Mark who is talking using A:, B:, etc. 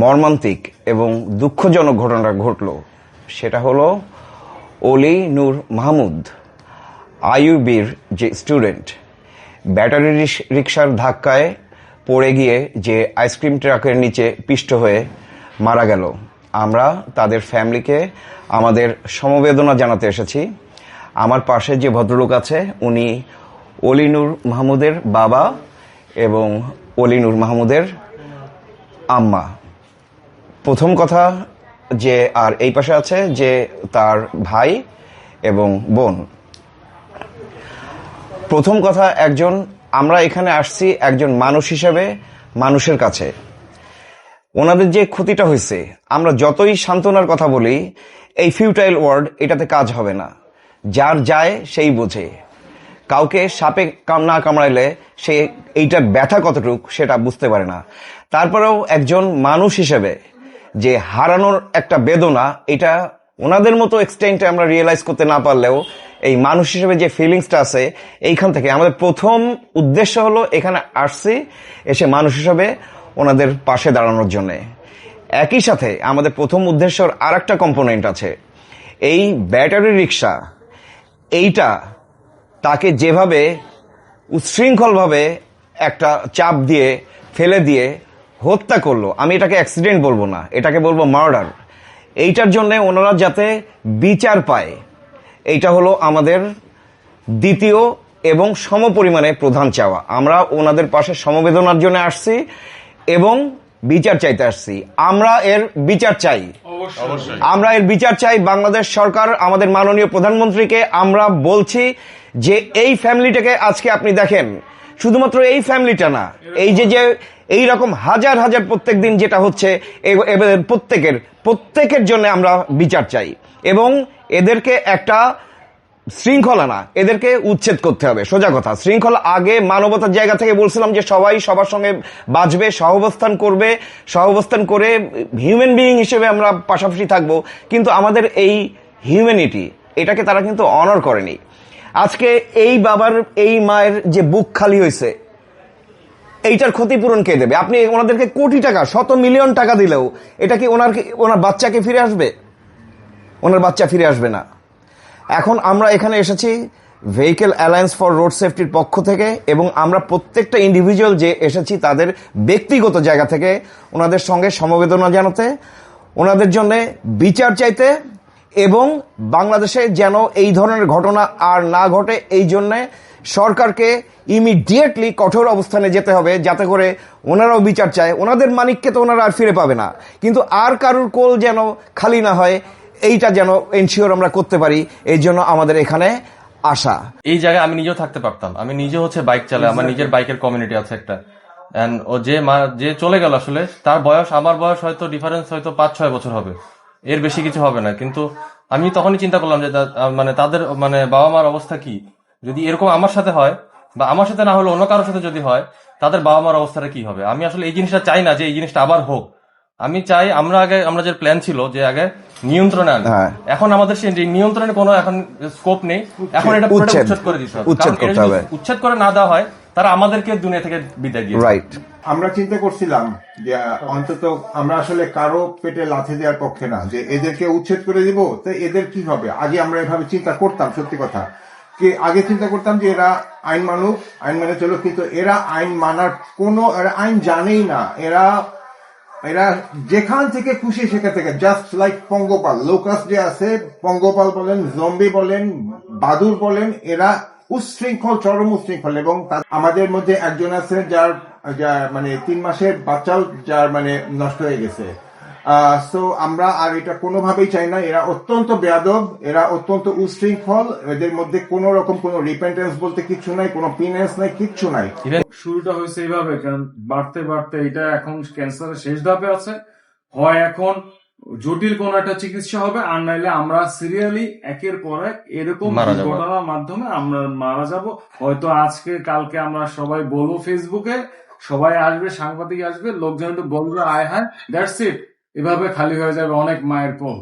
A: মর্মান্তিক এবং দুঃখজনক ঘটনা ঘটল, সেটা হলো অলি নূর মাহমুদ আইইউবির যে স্টুডেন্ট ব্যাটারি রিকশার ধাক্কায় পড়ে গিয়ে যে আইসক্রিম ট্রাকের নিচে পিষ্ট হয়ে মারা গেল। আমরা তাদের ফ্যামিলিকে আমাদের সমবেদনা জানাতে এসেছি। আমার পাশে যে ভদ্রলোক আছে উনি অলি নূর মাহমুদের বাবা এবং অলি নূর মাহমুদের আম্মা। প্রথম কথা যে আর এই পাশে আছে যে তার ভাই এবং বোন। প্রথম কথা, আমরা এখানে আসছি একজন মানুষ হিসেবে মানুষের কাছে। ওনাদের যে ক্ষতিটা হয়েছে, আমরা যতই সান্ত্বনার কথা বলি, এই ফিউটাইল ওয়ার্ড এটাতে কাজ হবে না। যার যায় সেই বোঝে। কাউকে সাপে না কামড়াইলে সে এইটার ব্যথা কতটুক সেটা বুঝতে পারে না। তারপরেও একজন মানুষ হিসেবে যে হারানোর একটা বেদনা, এটা ওনাদের মতো এক্সটেন্টে আমরা রিয়েলাইজ করতে না পারলেও এই মানুষ হিসেবে যে ফিলিংসটা আছে, এইখান থেকে আমাদের প্রথম উদ্দেশ্য হলো এখানে আসছি এসে মানুষ হিসেবে ওনাদের পাশে দাঁড়ানোর জন্যে। একই সাথে আমাদের প্রথম উদ্দেশ্যর আর একটা কম্পোনেন্ট আছে। এই ব্যাটারি রিক্সা এইটা তাকে যেভাবে উচ্ছৃঙ্খলভাবে একটা চাপ দিয়ে ফেলে দিয়ে হত্যা করলো, আমি এটাকে অ্যাক্সিডেন্ট বলবো না, এটাকে বলবো মার্ডার। এইটার জন্য ওনারা যাতে বিচার পায়, এইটা হলো আমাদের দ্বিতীয় এবং সমপরিমাণে প্রধান চাওয়া। আমরা ওনাদের পাশে সমবেদনার জন্য আসছি এবং বিচার চাইতে আসছি। আমরা এর বিচার চাই, আমরা এর বিচার চাই। বাংলাদেশ সরকার, আমাদের মাননীয় প্রধানমন্ত্রীকে আমরা বলছি যে এই ফ্যামিলিটাকে আজকে আপনি দেখেন, শুধুমাত্র এই ফ্যামিলিটা না, এই যে এই রকম হাজার হাজার প্রত্যেক দিন যেটা হচ্ছে, প্রত্যেকের জন্য আমরা বিচার চাই এবং এদেরকে একটা শৃঙ্খলা না, এদেরকে উচ্ছেদ করতে হবে। সোজা কথা, শৃঙ্খলা আগে মানবতার জায়গা থেকে বলছিলাম যে সবাই সবার সঙ্গে বাঁচবে, সহাবস্থান করে হিউম্যান বিইং হিসেবে আমরা পাশাপাশি থাকবো। কিন্তু আমাদের এই হিউম্যানিটি, এটাকে তারা কিন্তু অনার করেনি। আজকে এই বাবার এই মায়ের যে বুক খালি হয়েছে, এইটার ক্ষতিপূরণ কে দেবে? আপনি ওনাদেরকে কোটি টাকা, শত মিলিয়ন টাকা দিলেও এটা কি ওনার বাচ্চাকে ফিরে আসবে? ওনার বাচ্চা ফিরে আসবে না। এখন আমরা এখানে এসেছি ভেহিকেল অ্যালায়েন্স ফর রোড সেফটির পক্ষ থেকে এবং আমরা প্রত্যেকটা ইন্ডিভিজুয়াল যে এসেছি তাদের ব্যক্তিগত জায়গা থেকে ওনাদের সঙ্গে সমবেদনা জানাতে, ওনাদের জন্য বিচার চাইতে এবং বাংলাদেশে যেন এই ধরনের ঘটনা আর না ঘটে, এই জন্যে সরকারকে ইমিডিয়েটলি কঠোর অবস্থানে যেতে হবে, যাতে করে ওনারাও বিচার চায়। ওনাদের মানিককে তো ওনারা আর ফিরে পাবে না, কিন্তু আর কারুর কোল যেন খালি না হয়, এইটা যেন এনশিওর আমরা করতে পারি। এই জন্য আমাদের এখানে আসা।
B: এই জায়গায় আমি নিজেও থাকতে পারতাম। আমি নিজে বাইক চালাই, আমার নিজের বাইকের কমিউনিটি আছে একটা। ও যে চলে গেল, আসলে তার বয়স আমার বয়স হয়তো ডিফারেন্স হয়তো 5-6 বছর হবে, এর বেশি কিছু হবে না। কিন্তু আমি তখনই চিন্তা করলাম যে তাদের বাবা মার অবস্থা কি যদি এরকম আমার সাথে হয়, বা আমার সাথে না হলে অন্য কারোর সাথে যদি হয়, তাদের বাবা মার অবস্থাটা কি হবে। আমি আসলে এই জিনিসটা চাই না যে এই জিনিসটা আবার হোক। আমি চাই আমরা যে প্ল্যান ছিল যে আগে নিয়ন্ত্রণে আনি, এখন আমাদের সেই নিয়ন্ত্রণের কোনো এখন স্কোপ নেই। এখন এটা উচ্ছেদ করে দিতে হবে। উচ্ছেদ করে না দেওয়া হয়, তারা আমাদেরকে দুনিয়া থেকে বিদায় দিয়ে।
C: রাইট। আমরা চিন্তা করছিলাম যে অন্তত আমরা আসলে কারো পেটে লাথি দেওয়ার পক্ষে না, যে এদেরকে উচ্ছেদ করে দিব তো এদের কি হবে। আগে আমরা এভাবে চিন্তা করতাম, সত্যি কথা কি আগে চিন্তা করতাম যে এরা আইন মানুষ, আইন মেনে চলো, কিন্তু এরা আইন মানার আইন জানেই না। এরা যেখান থেকে খুশি সেখান থেকে, জাস্ট লাইক পঙ্গপাল, লোকাস যে আছে, পঙ্গপাল বলেন, জম্বি বলেন, বাদুর বলেন, এরা উচ্ছৃঙ্খল, চরম উচ্ছৃঙ্খল। এবং আমাদের মধ্যে একজন আছে যার 3 মাসের বাচ্চাও যার নষ্ট হয়ে গেছে। সো আমরা আর এটা কোনোভাবেই চাই না। এরা অত্যন্ত বেয়াদব, এরা অত্যন্ত উচ্ছৃঙ্খল, এদের মধ্যে কোনো রকম কোনো রিপেন্টেন্স বলতে কিচ্ছু নাই, কোনো পিনেন্স নাই, কিচ্ছু নাই।
D: শুরুটা হয়েছে এইভাবে, কারণ বাড়তে বাড়তে এটা এখন ক্যান্সারের শেষ ধাপে আছে। হয় এখন জটিল কোন একটা চিকিৎসা হবে, আর নাইলে আমরা সিরিয়ালি একের পর এক এরকম ঘটনার মাধ্যমে আমরা মারা যাব। হয়তো আজকে কালকে আমরা সবাই বলবো ফেসবুকে, সবাই আসবে, সাংবাদিক আসবে, লোকজন একটু বলবে আয় হায়, দ্যাটস ইট, এভাবে খালি হয়ে যাবে অনেক মায়ের কোল।